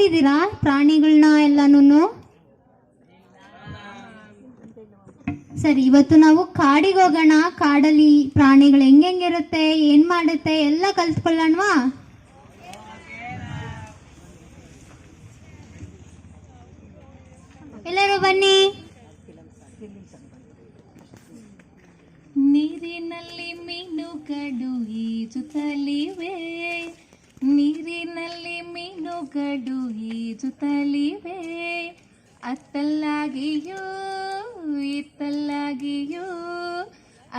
ನೋಡಿದ್ದೀರಾ ಪ್ರಾಣಿಗಳನ್ನ ಎಲ್ಲಾನು? ಸರಿ, ಇವತ್ತು ನಾವು ಕಾಡಿಗೆ ಹೋಗೋಣ. ಕಾಡಲ್ಲಿ ಪ್ರಾಣಿಗಳು ಹೆಂಗಿರುತ್ತೆ, ಏನ್ ಮಾಡುತ್ತೆ ಎಲ್ಲ ಕಲ್ತ್ಕೊಳ್ಳೋಣವಾ? ಎಲ್ಲರೂ ಬನ್ನಿ. ನೀರಿನಲ್ಲಿ ಮೀನುಗಳು ಈಜುತ್ತಲಿವೆ, ನೀರಿನಲ್ಲಿ ಮೀನುಗಳು ಈಜುತ್ತಲಿವೆ. ಅತ್ತಲ್ಲಾಗಿಯೂ ಇತ್ತಲ್ಲಾಗಿಯೂ,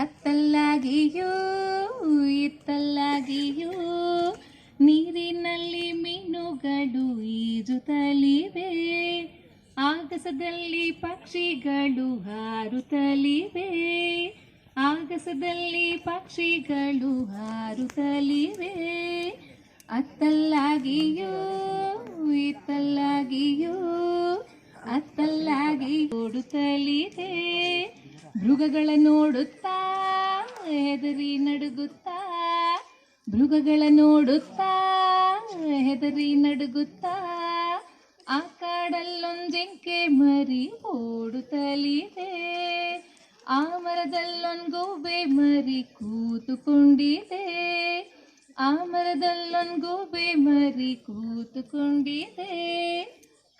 ಅತ್ತಲ್ಲಾಗಿಯೂ ಇತ್ತಲ್ಲಾಗಿಯೂ, ನೀರಿನಲ್ಲಿ ಮೀನುಗಳು ಈಜುತ್ತಲಿವೆ. ಆಗಸದಲ್ಲಿ ಪಕ್ಷಿಗಳು ಹಾರುತ್ತಲಿವೆ, ಆಗಸದಲ್ಲಿ ಪಕ್ಷಿಗಳು ಹಾರುತ್ತಲಿವೆ. ಅತ್ತಲ್ಲಾಗಿಯೂ ಇತ್ತಲ್ಲಾಗಿಯೂ, ಅತ್ತಲ್ಲಾಗಿ ಓಡುತ್ತಲಿದೆ. ಮೃಗಗಳ ನೋಡುತ್ತಾ ಹೆದರಿ ನಡುಗುತ್ತಾ, ಮೃಗಗಳ ನೋಡುತ್ತಾ ಹೆದರಿ ನಡುಗುತ್ತಾ, ಆ ಕಾಡಲ್ಲೊಂಜಿಂಕೆ ಮರಿ ಓಡುತ್ತಲಿದೆ. ಆ ಮರದಲ್ಲೊಂದು ಗೂಬೆ ಮರಿ ಕೂತುಕೊಂಡಿದೆ, ಆ ಮರದಲ್ಲೊಂದು ಗೂಬೆ ಮರಿ ಕೂತುಕೊಂಡಿದೆ.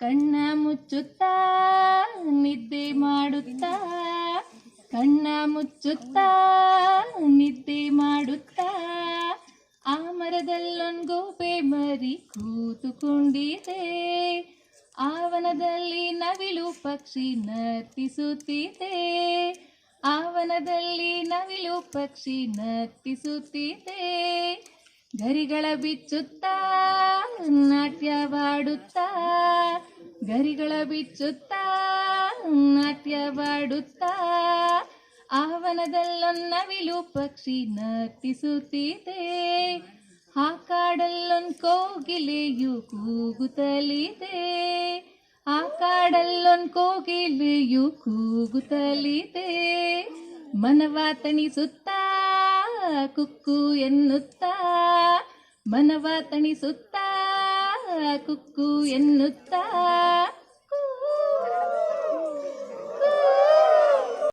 ಕಣ್ಣ ಮುಚ್ಚುತ್ತಾ ನಿದ್ದೆ ಮಾಡುತ್ತಾ, ಕಣ್ಣ ಮುಚ್ಚುತ್ತಾ ನಿದ್ದೆ ಮಾಡುತ್ತಾ, ಆ ಮರದಲ್ಲೊಂದು ಗೂಬೆ ಮರಿ ಕೂತುಕೊಂಡಿದೆ. ಆವನದಲ್ಲಿ ನವಿಲು ಪಕ್ಷಿ ನರ್ತಿಸುತ್ತಿದೆ, ಆವನದಲ್ಲಿ ನವಿಲು ಪಕ್ಷಿ ನರ್ತಿಸುತ್ತಿದೆ. ಗರಿಗಳ ಬಿಚ್ಚುತ್ತಾ ನಾಟ್ಯವಾಡುತ್ತಾ, ಗರಿಗಳ ಬಿಚ್ಚುತ್ತಾ ನಾಟ್ಯವಾಡುತ್ತಾ, ಆವನದಲ್ಲೊಂದು ನವಿಲು ಪಕ್ಷಿ ನರ್ತಿಸುತ್ತಿದೆ. ಆ ಕಾಡಲ್ಲೊಂದು ಕೋಗಿಲೆಯು ಕೂಗುತ್ತಲಿದೆ, ಆ ಕಾಡಲ್ಲೊಂದು ಕೋಗಿಲೆಯು ಕೂಗುತ್ತಲಿದೆ. ಮನವ ತಣಿಸುತ್ತಾ ಕುಕ್ಕು ಎನ್ನುತ್ತಾ, ಮನವ ತಣಿಸುತ್ತಾ ಕುಕ್ಕು ಎನ್ನುತ್ತಾ,